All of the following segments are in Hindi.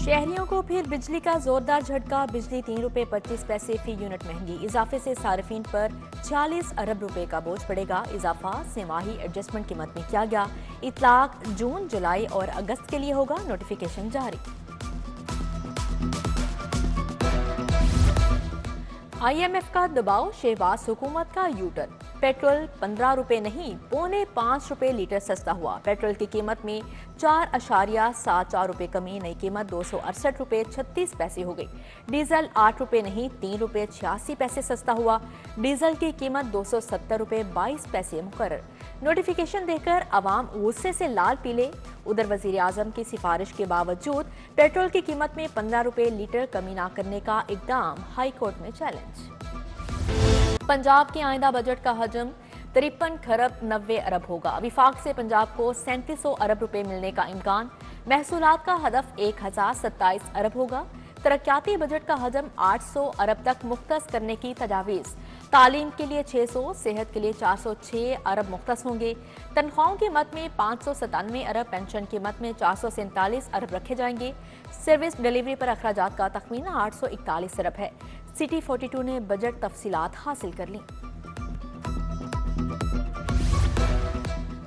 शहरियों को फिर बिजली का जोरदार झटका। बिजली ₹3.25 फी यूनिट महंगी। इजाफे से सार्फिन पर 40 अरब रुपए का बोझ पड़ेगा। इजाफा सेमाही एडजस्टमेंट कीमत में किया गया। इतलाक जून, जुलाई और अगस्त के लिए होगा। नोटिफिकेशन जारी। IMF का दबाव, शहबाज हुकूमत का यू टर्न। पेट्रोल 15 रुपए नहीं, ₹5.25 लीटर सस्ता हुआ। पेट्रोल की कीमत में 4.74 रुपए कमी, नई कीमत ₹268.36 हो गई। डीजल 8 रुपए नहीं, ₹3.86 सस्ता हुआ। डीजल की कीमत ₹270.22 मुकर्रर। नोटिफिकेशन देखकर अवाम गुस्से से लाल पीले। उधर वजीर आजम की सिफारिश के बावजूद पेट्रोल की कीमत में 15 रुपए लीटर कमी न करने का इकदाम, हाई कोर्ट में चैलेंज। पंजाब के आइंदा बजट का हजम 53 खरब 90 अरब होगा। विफाक से पंजाब को 3700 अरब रुपए मिलने का इम्कान। महसूलात का हदफ 1027 अरब होगा। तरक्याती बजट का हजम 800 अरब तक मुख्तस करने की तजावीज़। तालीम के लिए 600, सेहत के लिए 406 अरब मुख्तस होंगे। तनख्वाहों की मद में 597 अरब, पेंशन की मद में 447 अरब रखे जाएंगे। सर्विस डिलीवरी पर अखराजात का तखमीना 841 अरब है। सिटी 42 ने बजट तफसीलात हासिल कर ली।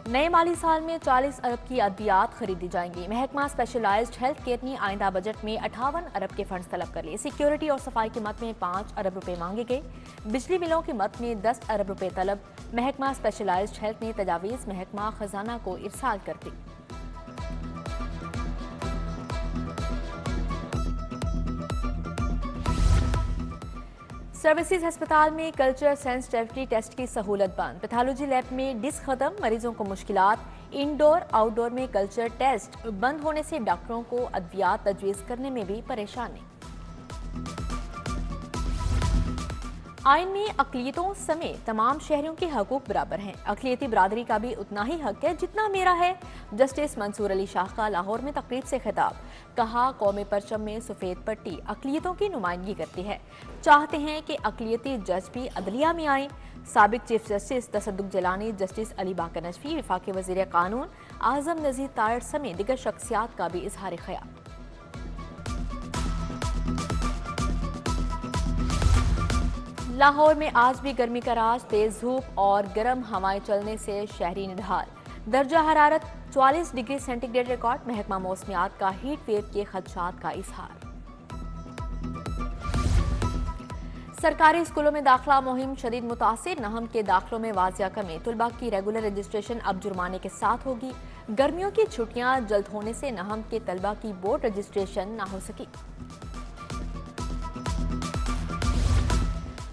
नए माली साल में 40 अरब की अद्वियात खरीदी जाएंगी। महकमा स्पेशलाइज्ड हेल्थ केयर ने आइंदा बजट में 58 अरब के फंड्स तलब कर लिए। सिक्योरिटी और सफाई की मद में 5 अरब रुपए मांगे गए। बिजली बिलों की मद में 10 अरब रुपए तलब। महकमा स्पेशलाइज्ड हेल्थ ने तजावीज़ महकमा खजाना को इरसाल कर दी। सर्विसेज अस्पताल में कल्चर सेंसिटिविटी टेस्ट की सहूलत बंद। पैथोलॉजी लैब में डिस्क खत्म, मरीजों को मुश्किलात। इंडोर आउटडोर में कल्चर टेस्ट बंद होने से डॉक्टरों को अद्वियात तजवीज़ करने में भी परेशानी। आइन में अक़लियतों समेत तमाम शहरियों के हकूक बराबर हैं। अक़लियती बरादरी का भी उतना ही हक है जितना मेरा है। जस्टिस मंसूर अली शाह का लाहौर में तकरीब से खिताब। कहा, कौमी परचम में सफ़ेद पट्टी अक़लियतों की नुमाइंदगी करती है। चाहते हैं कि अक़लियती जज भी अदलिया में आए। साबिक chief justice Tassaduq जलानी, justice Ali बाकर नजफी, वफाकी वज़ीर कानून आज़म नज़ीर तारड़ समेत दीगर शख्सियात का भी इजहार ख्याल। लाहौर में आज भी गर्मी का राज। तेज धूप और गर्म हवाएं चलने से शहरी निढाल। दर्जा हरारत 44 डिग्री सेंटीग्रेड रिकॉर्ड। महकमा मौसमियात का हीट वेव के खदशात का इजहार। सरकारी स्कूलों में दाखिला मुहिम शदीद मुतासिर। नहम के दाखिलों में वाजिया कमी। तुलबा की रेगुलर रजिस्ट्रेशन अब जुर्माने के साथ होगी। गर्मियों की छुट्टियां जल्द होने से नहम के तलबा की बोर्ड रजिस्ट्रेशन न हो सकी।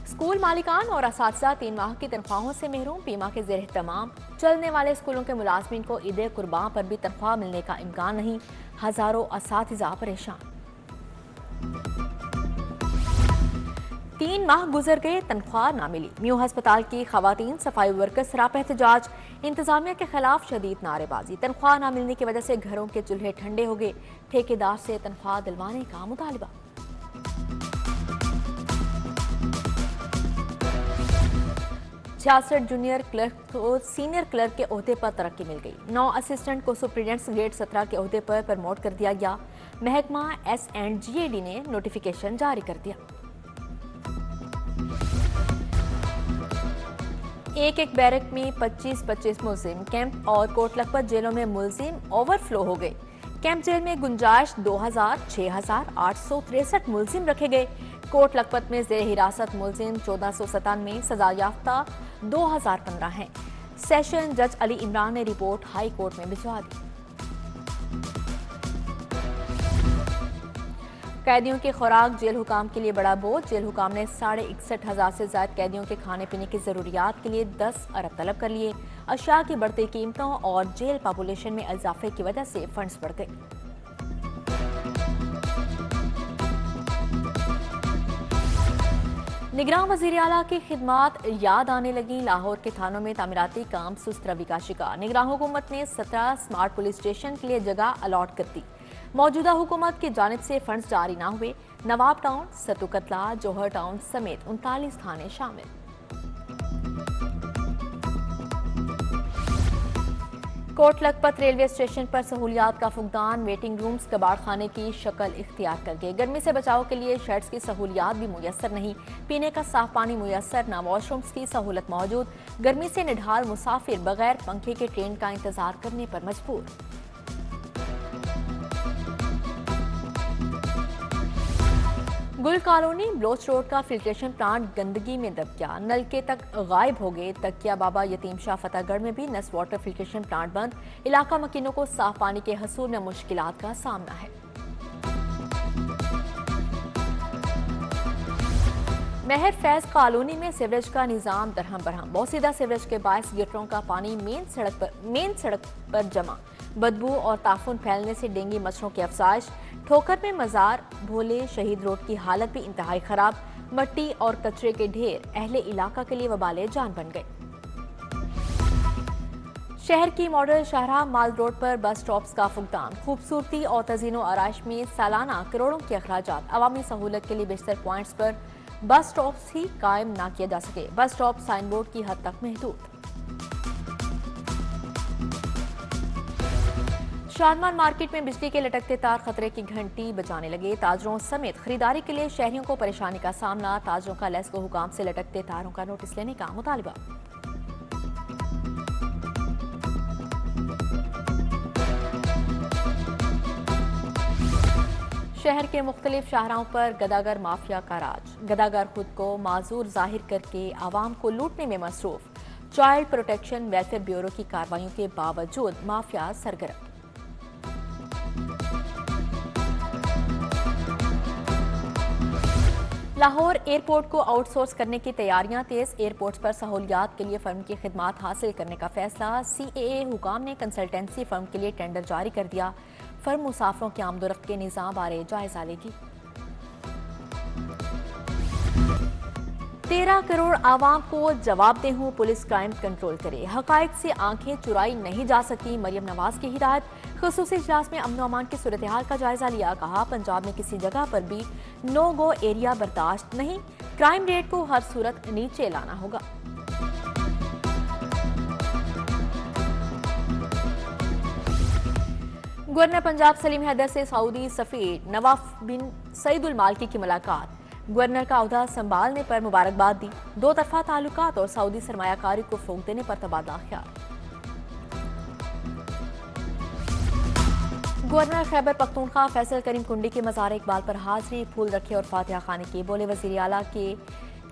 स्कूल मालिकान और असातिज़ा 3 माह की तनख्वाहों से महरूम। बीमा के ज़ेर तमाम चलने वाले स्कूलों के मुलाजमीन को ईद कुर्बान पर भी तनख्वाह मिलने का इम्कान नहीं। हजारों असातिज़ा परेशान। 3 माह गुजर गए, तनख्वाह ना मिली। म्यू अस्पताल की खवातीन सफाई वर्कर्स सरापा एहतजाज। इंतजामिया के खिलाफ शदीद नारेबाजी। तनख्वाह ना मिलने की वजह से घरों के चूल्हे ठंडे हो गए। ठेकेदार से तनख्वाह दिलवाने का मुतालबा। 66 जूनियर क्लर्क को सीनियर क्लर्क के ओहदे पर तरक्की मिल गई। 9 असिस्टेंट को सुप्रीडेंट्स ग्रेड 17 के ओहदे पर प्रमोट कर दिया गया। महकमा S&GAD ने नोटिफिकेशन जारी कर दिया। एक बैरक में 25-25 मुलजिम। कैंप और कोट लखपत जेलों में मुलजिम ओवरफ्लो हो गए। कैंप जेल में गुंजाइश 2000, 6863 मुलजिम रखे गए। कोट लखपत में जेर हिरासत मुलजिम 1497, सजा याफ्ता 2015 हैं। सेशन जज अली इमरान ने रिपोर्ट हाई कोर्ट में भिजवा दी। कैदियों की खुराक जेल हुकाम के लिए बड़ा बोझ। जेल हुकाम ने 61,500 से ज्यादा कैदियों के खाने पीने की जरूरियात के लिए 10 अरब तलब कर लिए। अशिया की बढ़ती कीमतों और जेल पॉपुलेशन में इजाफे की वजह से फंड्स बढ़ गए। निगरान वज़ीर आला की खिदमात याद आने लगी। लाहौर के थानों में तामीराती काम सुस्त रवि का शिकार। निगरान हुकूमत ने 17 स्मार्ट पुलिस स्टेशन के लिए जगह अलॉट कर दी। मौजूदा हुकूमत की जानिब से फंड्स जारी न हुए। नवाब टाउन, सतु कतला, जौहर टाउन समेत 39 थाने शामिल। कोट लखपत रेलवे स्टेशन पर सहूलियात का फुकदान, वेटिंग रूम्स कबाड़ खाने की शक्ल इख्तियार कर गए। गर्मी से बचाव के लिए शेड्स की सहूलियात भी मुयस्सर नहीं, पीने का साफ पानी मुयस्सर न, वॉशरूम्स की सहूलत मौजूद। गर्मी से निढाल मुसाफिर बगैर पंखे के ट्रेन का इंतजार करने पर मजबूर। गुल कॉलोनी ब्लोच रोड का फिल्ट्रेशन प्लांट गंदगी में दब गया, नलके तक गायब हो गए। तकिया बाबा यतीम शाह फतेहगढ़ में भी नस वाटर फिल्ट्रेशन प्लांट बंद, इलाका मकीनों को साफ पानी के हसूल में मुश्किलात का सामना है। महर फैज कॉलोनी में सीवरेज का निजाम दरहम बरहम, बोसीदा सीवरेज के बायस गिटरों का पानी मेन सड़क पर जमा, बदबू और ताफुन फैलने से डेंगू मच्छरों की अफजाइश। ठोकर में मजार भोले शहीद रोड की हालत भी इंतहाई खराब, मट्टी और कचरे के ढेर अहले इलाका के लिए वबाले जान बन गए। शहर की मॉडल शाहराह माल रोड पर बस स्टॉप्स का फुकदान, खूबसूरती और तज़ीनो आराइश में सालाना करोड़ों के अखराजात। अवामी सहूलत के लिए बेशतर पॉइंट्स पर बस स्टॉप्स ही कायम ना किया जा सके, बस स्टॉप साइन बोर्ड की हद तक महदूद। शादमान मार्केट में बिजली के लटकते तार खतरे की घंटी बजाने लगे, ताजरों समेत खरीदारी के लिए शहरियों को परेशानी का सामना। ताजरों का लेस्को हुकाम से लटकते तारों का नोटिस लेने का मुतालबा। शहर के मुख्तलिफ शाहराहों पर गदागर माफिया का राज, गदागर खुद को माजूर जाहिर करके आवाम को लूटने में मसरूफ। चाइल्ड प्रोटेक्शन वेलफेयर ब्यूरो की कार्रवाइयों के बावजूद माफिया सरगर्म। लाहौर एयरपोर्ट को आउटसोर्स करने की तैयारियां तेज, एयरपोर्ट पर सहूलियात के लिए फर्म की खिदमात हासिल करने का फैसला। CAA हुकाम ने कंसल्टेंसी फर्म के लिए टेंडर जारी कर दिया, फर्म मुसाफरों के आमदोरफ्त के निज़ाम बारे जायजा लेगी। 13 करोड़ आवाम को जवाबदेह पुलिस क्राइम कंट्रोल करे, हकायक से आंखें चुराई नहीं जा सकी, मरियम नवाज की हिदायत। खुसूसी इजलास में अमन अमान की सूरत हाल का जायजा लिया, कहा पंजाब में किसी जगह पर भी नो गो एरिया बर्दाश्त नहीं, क्राइम रेट को हर सूरत नीचे लाना होगा। गवर्नर पंजाब सलीम हैदर से सऊदी सफीर नवाफ बिन सईद अल मालकी की मुलाकात, गवर्नर का ओहदा संभालने पर मुबारकबाद दी। दो तरफा ताल्लुकात और सऊदी सरमायाकारी को फरोग देने पर तबादला ख्याल। गवर्नर खैबर पख्तूनख्वा फैसल करीम कुंडी के मज़ार इकबाल पर हाजिरी, फूल रखे और फातिहा खाने की, बोले वज़ीर आला के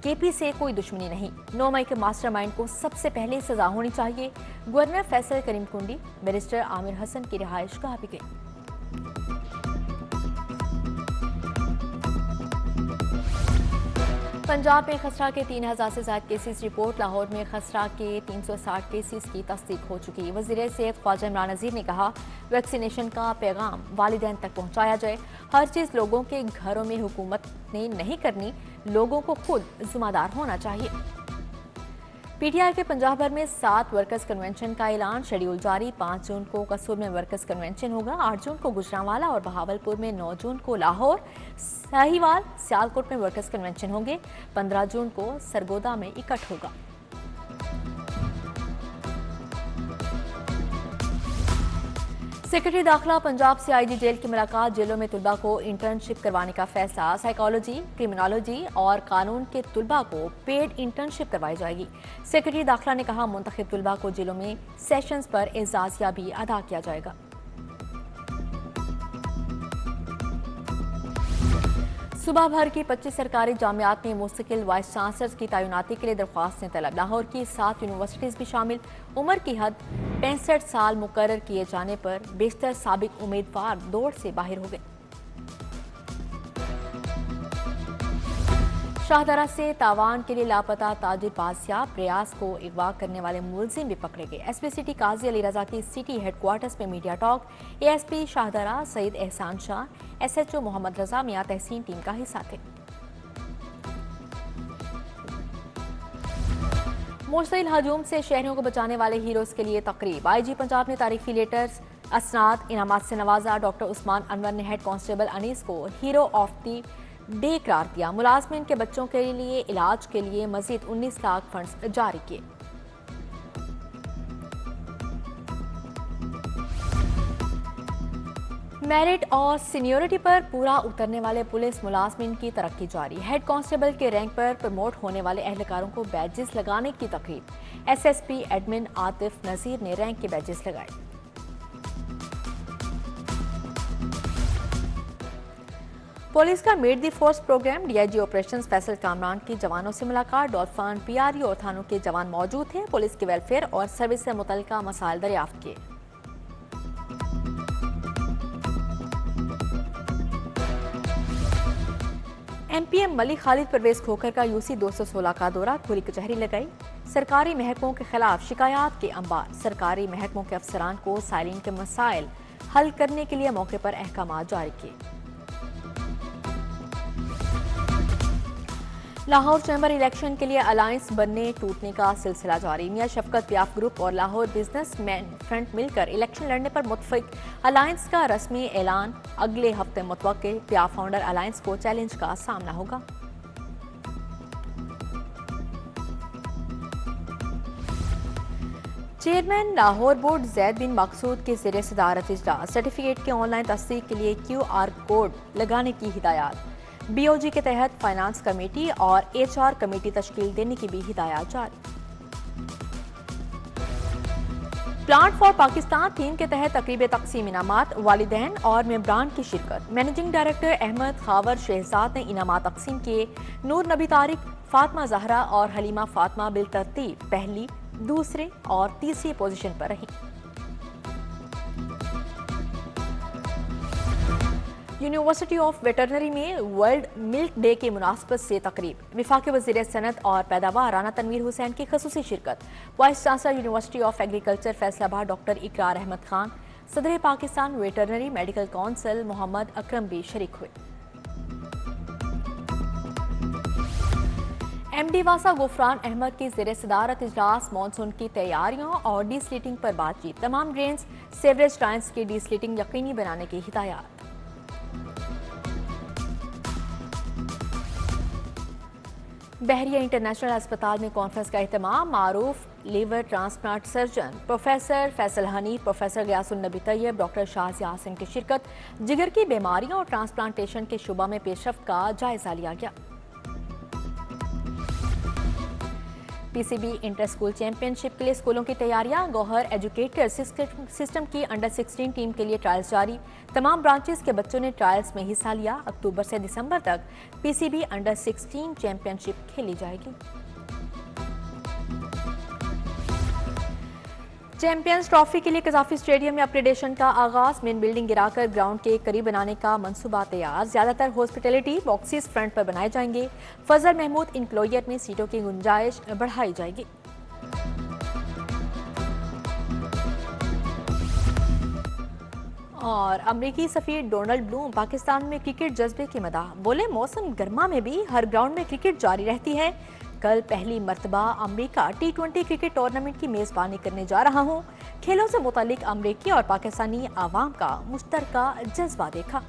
KP से कोई दुश्मनी नहीं, 9 मई के मास्टरमाइंड को सबसे पहले सजा होनी चाहिए। गवर्नर फैसल करीम कुंडी बैरिस्टर आमिर हसन की रिहाइश गाह भी गई। पंजाब में खसरा के 3000 से ज्यादा केसेस रिपोर्ट, लाहौर में खसरा के 360 केसेस की तस्दीक हो चुकी। वज़ीर सेहत ख्वाजा इमरान नज़ीर ने कहा वैक्सीनेशन का पैगाम वालिदैन तक पहुँचाया जाए, हर चीज़ लोगों के घरों में हुकूमत ने नहीं करनी, लोगों को खुद जिम्मेदार होना चाहिए। PTI के पंजाब भर में 7 वर्कर्स कन्वेंशन का ऐलान, शेड्यूल जारी। 5 जून को कसूर में वर्कर्स कन्वेंशन होगा, 8 जून को गुजरांवाला और बहावलपुर में, 9 जून को लाहौर, साहिवाल, सियालकोट में वर्कर्स कन्वेंशन होंगे, 15 जून को सरगोदा में इकट्ठ होगा। सेक्रेटरी दाखिला पंजाब से IG जेल की मुलाकात, जेलों में तुलबा को इंटर्नशिप करवाने का फैसला। साइकोलॉजी, क्रिमिनोलॉजी और कानून के तुलबा को पेड इंटर्नशिप करवाई जाएगी। सेक्रेटरी दाखिला ने कहा मुंतखब तुलबा को जेलों में सेशंस पर एजाजिया भी अदा किया जाएगा। सूबा भर की 25 सरकारी जामियात में मुस्तकिल वाइस चांसलर्स की तैनाती के लिए दरख्वास्तें तलब, लाहौर की 7 यूनिवर्सिटीज भी शामिल। उम्र की हद 65 साल मुकर्रर किए जाने पर बेशतर साबिक उम्मीदवार दौड़ से बाहर हो गए। शाहदरा से तावान के लिए लापता ताजिर बादशाह प्रयास को अगवा करने वाले मुलजिम भी पकड़े गए। SP सिटी काजी अली रजा की सिटी हेडक्वार्टर्स में media talk, ASP Shahdara Saeed Ehsan Shah, SHO Mohammad Raza Mian Tehseen team का हिस्सा थे। मुश्तिल हजूम से शहरियों को बचाने वाले हीरोज के लिए तकरीब, IG पंजाब ने तारीखी लेटर्स, असनाद, इनामात से नवाजा। डॉक्टर उस्मान अनवर ने हेड कांस्टेबल अनीस को हीरो ऑफ द डे करार दिया। मुलाजमीन के बच्चों के लिए इलाज के लिए मजीद 19 लाख फंड्स जारी किए। मेरिट और सीनियरिटी पर पूरा उतरने वाले पुलिस मुलाजमिन की तरक्की जारी। हेड कांस्टेबल के रैंक पर प्रमोट होने वाले एहलकारों को बैजेस लगाने की तकरीब। एसएसपी एडमिन आतिफ नजीर ने रैंक के बैजेस लगाए। पुलिस का meet the force program. DIG operations Faisal Kamran की जवानों से मुलाकात। डॉल्फान पीआरई और थानों के जवान मौजूद थे। पुलिस के वेलफेयर और सर्विस से मुतल्लिका मसाइल दरियाफ्त किए। एमपीएम मलिक खालिद परवेज खोखर का यूसी 216 का दौरा। खुली कचहरी लगाई। सरकारी महकमों के खिलाफ शिकायत के अंबार। सरकारी महकमों के अफसरान को साइलिन के मसाइल हल करने के लिए मौके पर अहकाम जारी किए। लाहौर चैम्बर इलेक्शन के लिए अलायंस बनने टूटने का सिलसिला जारी। मियां शफकत पियाफ ग्रुप और लाहौर बिजनेसमैन फ्रंट मिलकर इलेक्शन लड़ने पर मुत्तफिक। अलायंस का रस्मी ऐलान अगले हफ्ते मुतवक्के। पियाफ फाउंडर अलायंस को चैलेंज का सामना होगा। चेयरमैन लाहौर बोर्ड जैद बिन मकसूद के ज़रिए सदारत इजलास। सर्टिफिकेट के ऑनलाइन तस्दीक के लिए QR कोड लगाने की हिदायत। बीओजी के तहत फाइनेंस कमेटी और HR कमेटी तश्कील देने की भी हिदायत जारी। प्लांट फॉर पाकिस्तान थीम के तहत तकरीब तकसीम इनामात। वालिदैन और मेंबरान की शिरकत। मैनेजिंग डायरेक्टर अहमद खावर शहजाद ने इनामात तकसीम किए। नूर नबी तारिक, फातिमा जहरा और हलीमा फातिमा बिलतरतीब पहली, दूसरे और तीसरी पोजीशन पर रहीं। यूनिवर्सिटी ऑफ वेटरनरी में वर्ल्ड मिल्क डे की मुनासबत से तकरीब। वफाकी वज़ीर सनत और पैदावार राना तनवीर हुसैन की खसूसी शिरकत। Vice chancellor university of agriculture Faisalabad doctor Iqrar Ahmed Khan, सदर Pakistan veterinary medical council Mohammad Akram भी शरीक हुए। MD वासा गुफरान अहमद की ज़रिए सदारत इजलास। मानसून की तैयारियों और डीस्लिटिंग पर बातचीत। तमाम ड्रेन्स सेवरेज टाइम्स की डीस्लिटिंग यकीनी बनाने की हिदायत। बहरिया इंटरनेशनल अस्पताल में कॉन्फ्रेंस का एहतमाम। मारूफ liver transplant surgeon professor Faisal Hanif, professor Ghayasun Nabi Tayyab, doctor Shah Yasin की शिरकत। जिगर की बीमारियों और ट्रांसप्लांटेशन के शुबा में पेशरफ्त का जायजा लिया गया। PCB इंटर स्कूल चैंपियनशिप के लिए स्कूलों की तैयारियां। गौहर एजुकेटर सिस्टम की अंडर 16 टीम के लिए ट्रायल्स जारी। तमाम ब्रांचेस के बच्चों ने ट्रायल्स में हिस्सा लिया। अक्टूबर से दिसंबर तक PCB अंडर 16 चैंपियनशिप खेली जाएगी। चैंपियंस ट्रॉफी के लिए कजाफी स्टेडियम में अपग्रेडेशन का आगाज। मेन बिल्डिंग गिराकर ग्राउंड के करीब बनाने का मंसूबा तैयार। ज्यादातर हॉस्पिटलिटी बॉक्सेस फ्रंट पर बनाए जाएंगे। फजल महमूद इंक्लोयर में सीटों की गुंजाइश बढ़ाई जाएगी। और अमरीकी सफीर डोनाल्ड ब्लूम पाकिस्तान में क्रिकेट जज्बे की मदाह। बोले, मौसम गर्मा में भी हर ग्राउंड में क्रिकेट जारी रहती है। कल पहली मर्तबा अमरीका T20 क्रिकेट टूर्नामेंट की मेजबानी करने जा रहा हूं। खेलों से मुतालिक अमरीकी और पाकिस्तानी आवाम का मुश्तरका जज्बा देखा।